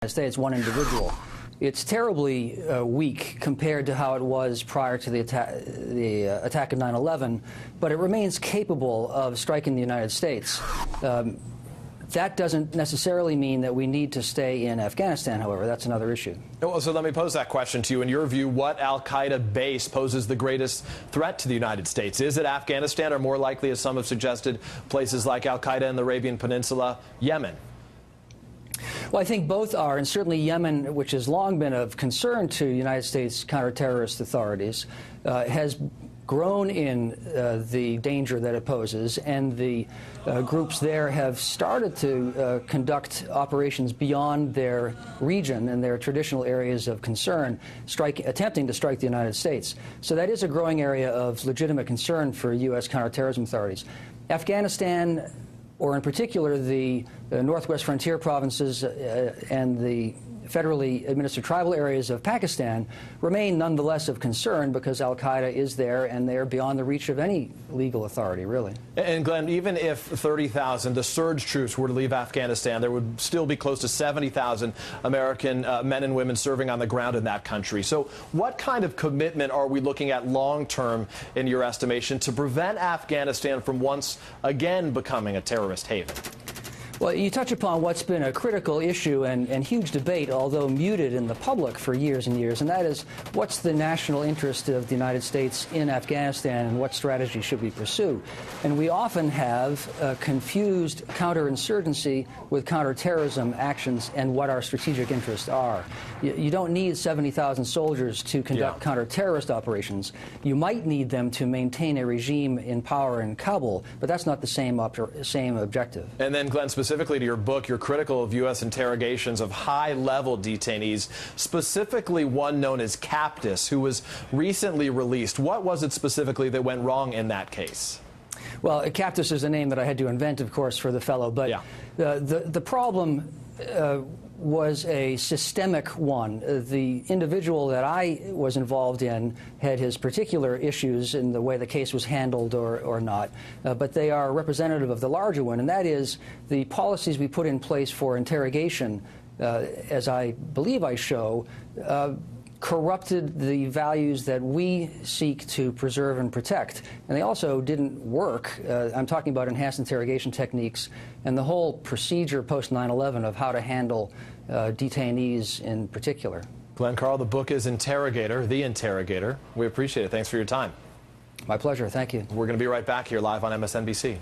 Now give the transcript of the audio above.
States, one individual. It's terribly weak compared to how it was prior to the attack of 9/11, but it remains capable of striking the United States. That doesn't necessarily mean that we need to stay in Afghanistan, however. That's another issue. Well, so let me pose that question to you. In your view, what al-Qaeda base poses the greatest threat to the United States? Is it Afghanistan, or more likely, as some have suggested, places like al-Qaeda in the Arabian Peninsula, Yemen? Well, I think both are, and certainly Yemen, which has long been of concern to United States counterterrorist authorities, has grown in the danger that it poses, and the groups there have started to conduct operations beyond their region and their traditional areas of concern, attempting to strike the United States. So that is a growing area of legitimate concern for U.S. counterterrorism authorities. Afghanistan, or in particular the northwest frontier provinces and the federally administered tribal areas of Pakistan, remain nonetheless of concern because al-Qaeda is there, and they are beyond the reach of any legal authority, really. And Glenn, even if 30,000, the surge troops, were to leave Afghanistan, there would still be close to 70,000 American men and women serving on the ground in that country. So what kind of commitment are we looking at long-term, in your estimation, to prevent Afghanistan from once again becoming a terrorist haven? Well, you touch upon what's been a critical issue and huge debate, although muted in the public for years and years, and that is what's the national interest of the United States in Afghanistan and what strategy should we pursue. And we often have confused counterinsurgency with counterterrorism actions and what our strategic interests are. You don't need 70,000 soldiers to conduct counterterrorist operations. You might need them to maintain a regime in power in Kabul, but that's not the same objective. And then, Glenn, specifically to your book, you're critical of U.S. interrogations of high-level detainees, specifically one known as Captus, who was recently released. What was it specifically that went wrong in that case? Well, Captus is a name that I had to invent, of course, for the fellow, but the problem was a systemic one. The individual that I was involved in had his particular issues in the way the case was handled or not, but they are representative of the larger one, and that is the policies we put in place for interrogation, as I believe I show, corrupted the values that we seek to preserve and protect. And they also didn't work. I'm talking about enhanced interrogation techniques and the whole procedure post 9/11 of how to handle detainees in particular. Glenn Carle, the book is Interrogator, The Interrogator. We appreciate it. Thanks for your time. My pleasure. Thank you. We're going to be right back here live on MSNBC.